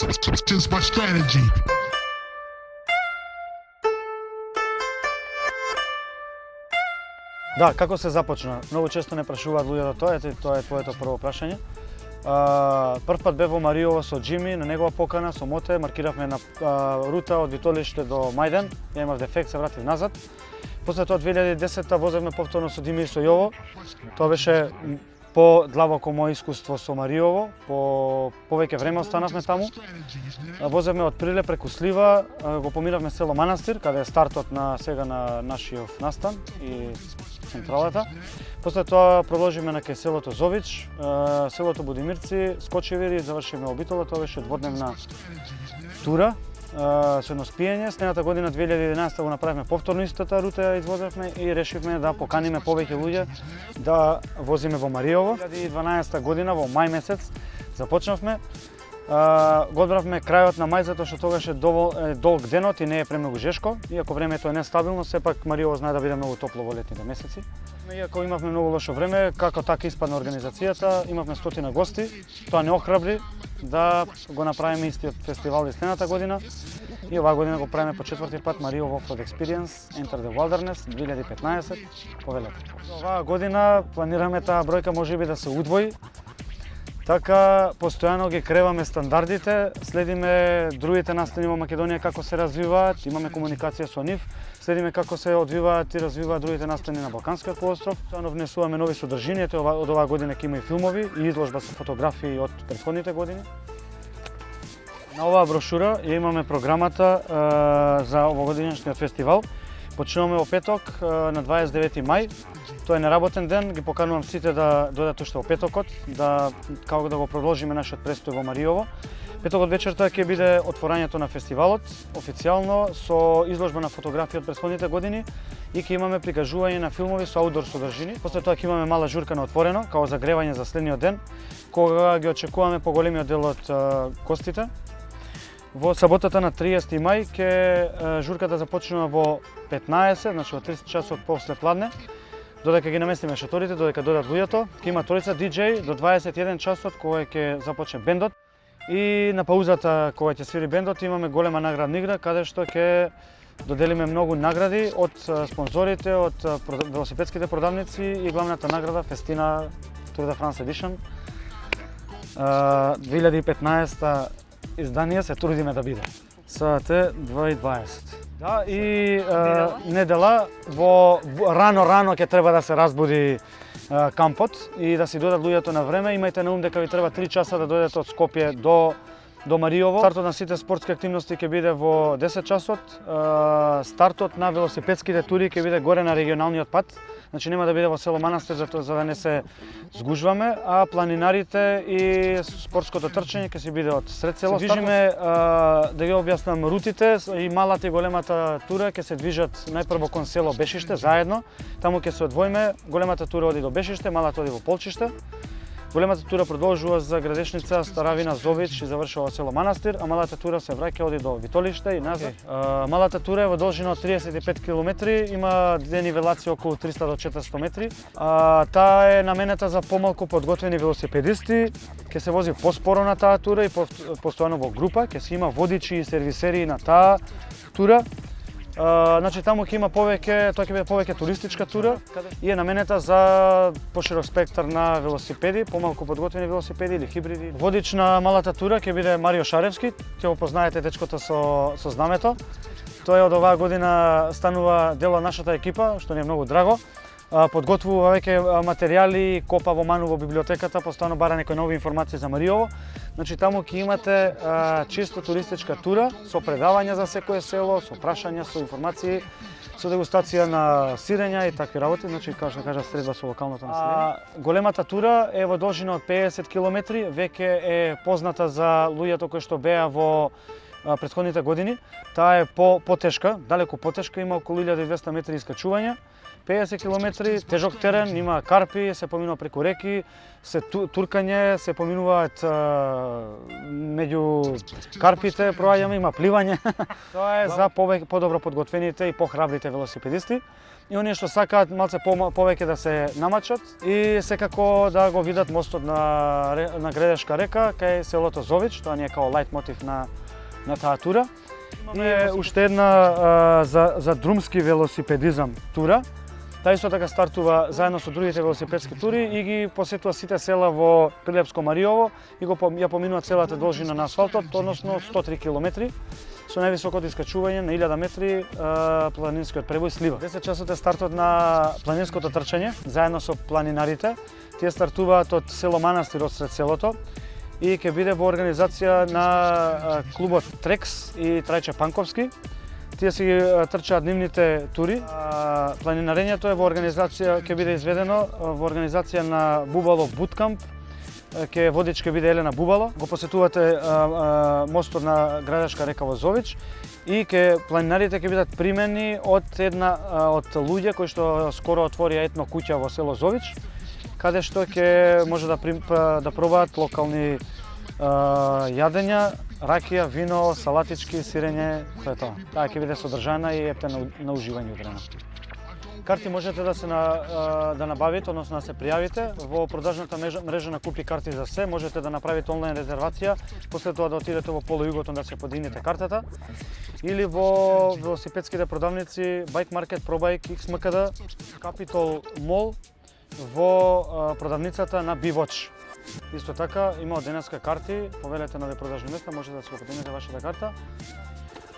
Just my strategy. Да, како се започна? Многу често не прашуваат луѓето тоа е твоето прво прашање. Прв пат бев во Мариово со Джими, на негова покана, со моте, маркиравме на рута од Витолиште до Мајден, ја имав дефект, се вратив назад. После тоа 2010-та возевме повторно со Дими и со Јово. Тоа беше по-длабоко моје искуство со Мариово, повеќе време останавме таму. Возевме од Прилеп преку Слива, го помиравме село Манастир, каде е стартот на сега на нашиот настан и централата. После тоа продолжиме на кај селото Зович, селото Будимирци, Скочевири, завршиме Обитола, тоа беше дводневна тура со едно спиење. Следната година 2011 го направивме повторно истата рута, ја извозевме и решивме да поканиме повеќе луѓе да возиме во Мариово. 2012 година во мај месец започнавме. Го одбравме крајот на мај затоа што тогаш е долг денот и не е премногу жешко. Иако времето е нестабилно, сепак Мариово знае да биде многу топло во летните месеци. Иако имавме многу лошо време, како така испадна организацијата, имавме 100 гости. Тоа не охрабри да го направиме истиот фестивал и следната година. И оваа година го правиме по четврти пат Мариово Offroad Experience Enter the Wilderness 2015 по велето. Оваа година планираме таа бројка можеби да се удвои. Така, постојано ги креваме стандардите, следиме другите настани во Македонија како се развиваат, имаме комуникација со нив, следиме како се одвиваат и развиваат другите настани на Балканскиот полуостров. Постојано внесуваме нови содржини, од оваа година ќе има и филмови и изложба со фотографии од претходните години. На оваа брошура ја имаме програмата за овогодишниот фестивал. Почнуваме во петок на 29 мај. Тоа е неработен ден, ги поканувам сите да дојдат уште во петокот, како да го продолжиме нашиот престој во Мариово. Петокот вечерта ќе биде отворањето на фестивалот, официјално со изложба на фотографии од претходните години и ќе имаме прикажување на филмови со аутдор содржини. После тоа ќе имаме мала журка на отворено, како загревање за следниот ден, кога ги очекуваме поголемиот дел од гостите. Во саботата на 30 мај ќе журката започнува во 15, значи во 30 часот после пладне. Додека ги наместиме шаторите, додека дојдат луѓето, ќе има тројца диџеи до 21 часот кога ќе започне бендот. И на паузата кога ќе свири бендот имаме голема наградна игра каде што ќе доделиме многу награди од спонзорите, од велосипедските продавници и главната награда Festina Tour de France Edition 2015 издание се трудиме да биде. Саат е 2:20. Да, и недела во рано ќе треба да се разбуди кампот и да си дојдат луѓето на време. Имајте на ум дека ви треба 3 часа да дојдете од Скопје до Мариово. Стартот на сите спортски активности ќе биде во 10 часот. Стартот на велосипедските тури ќе биде горе на регионалниот пат. Значи нема да биде во село Манастир за да не се згужваме, а планинарите и спортското трчање ќе си биде од сред село. Се движиме, да ги објаснам рутите, и малата и големата тура ќе се движат најпрво кон село Бешиште заедно. Таму ќе се одвоиме, големата тура оди до Бешиште, малата оди во Полчиште. Големата тура продолжува за Градешница, Старавина, Зович и завршува во село Манастир, а малата тура се враќа оди до Витолиште и назад. Малата тура е во должина од 35 км, има денивелација околу 300 до 400 метри. Таа е наменета за помалку подготвени велосипедисти, ќе се вози поспоро на таа тура и постојано во група, ќе се има водичи и сервисери на таа тура. Значи таму ќе има повеќе, тоа ќе биде повеќе туристичка тура и е наменета за поширок спектар на велосипеди, помалку подготвени велосипеди или хибриди. Водич на малата тура ќе биде Марио Шаревски, ќе го познаете дечкото со знамето. Тој од оваа година станува дел од нашата екипа, што ни е многу драго. Подготвува веќе материјали, копа во ману во библиотеката, постојано бара некои нови информации за Мариово. Значи таму ќе имате чисто туристичка тура со предавања за секое село, со прашања, со информации, со дегустација на сирења и такви работи, значи како што кажа средба со локалното население. Големата тура е во должина од 50 км, веќе е позната за луѓето кои што беа во претходните години. Таа е потешка, далеку потешка, има околу 1200 метри искачување, 50 километри, тежок терен, има карпи, се поминува преку реки, се туркање, се поминуваат меѓу карпите, проаѓаме, има пливање. Тоа е за подобро подготвените и похрабрите велосипедисти. И оние што сакаат малце повеќе да се намачат и секако да го видат мостот на Гредешка река кај селото Зович, тоа не е као лајт мотив на таа тура. И уште една за друмски велосипедизам тура. Таа исто така стартува заедно со другите велосипедски тури и ги посетува сите села во Прилепско Мариово и ја поминува целата должина на асфалтот, односно 103 километри, со највисокото искачување на 1000 метри планинскиот превој Слива. 10 часот е стартот на планинското трчање, заедно со планинарите. Тие стартуваат од село Манастир од сред селото и ќе биде во организација на клубот Трекс и Трајче Панковски. Тие си трчаат нивните тури. Планинарењето е во организација, ќе биде изведено во организација на Бубало Буткамп. Водич ќе биде Елена Бубало. Го посетувате мостот на Градешка река во Зович и планинарите ќе бидат примени од луѓе кои што скоро отворија етно куќа во село Зович, каде што ќе може да пробаат локални јадења, ракија, вино, салатички, сирење, тоа е тоа. Таа ќе биде содржана и ептена на уживање утрена. Карти можете да набавите, односно да се пријавите во продажната мрежа на Купи карти за се. Можете да направите онлайн резервација, после тоа да отидете во Поло Југотон да се подигнете картата, или во велосипедските продавници Bike Market, ProBike, XMKD, Capitol Mall, во продавницата на Бивоч. Исто така, има од денеска карти, повелете на продажни места, можете да се подигнете вашата карта.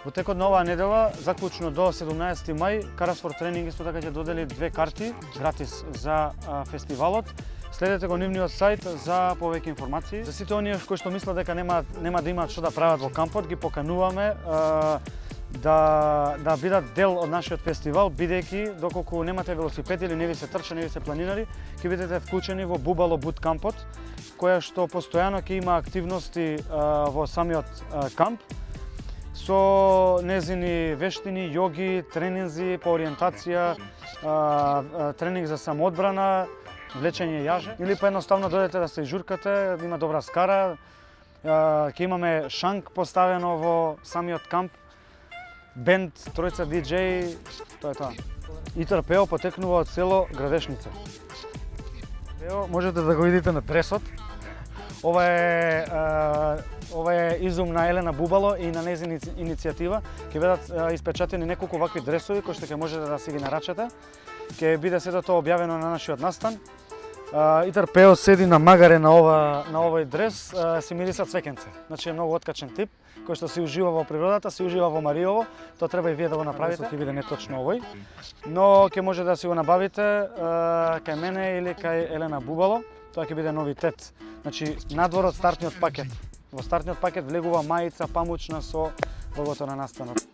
Во текот на оваа недела, заклучно до 17 мај, Карас for Training исто така ќе додели 2 карти гратис за фестивалот. Следете го нивниот сајт за повеќе информации. За сите оние кои што мислат дека нема да имаат што да прават во кампот, ги покануваме да бидат дел од нашиот фестивал, бидејќи доколку немате велосипед или не ви се трча, не ви се планинари, ќе бидете вклучени во Бубало Бут кампот, која што постојано ќе има активности во самиот камп со незини вештини, јоги, тренинзи по ориентација, тренинг за самоодбрана, влечење јаже, или поедноставно дојдете да се журкате, има добра скара, ќе имаме шанк поставено во самиот камп, бенд, тројца диџеи, тоа е тоа. Итар Пео потекнува од село Градешница. Пео можете да го видите на дресот. Ова е изум на Елена Бубало и на нејзина иницијатива. Ќе бидат испечатени неколку вакви дресови кои што ќе можете да си ги нарачате. Ќе биде сето тоа објавено на нашиот настан. Итар Пео седи на магаре на овој дрес, си мириса цвекенце. Значи е многу откачен тип, кој што си ужива во природата, си ужива во Мариово. Тоа треба и вие да го направите, ќе биде неточно овој. Но ќе може да си го набавите кај мене или кај Елена Бубало. Тоа ќе биде новитет. Значи, надвор од стартниот пакет. Во стартниот пакет влегува мајица памучна со логото на настанот.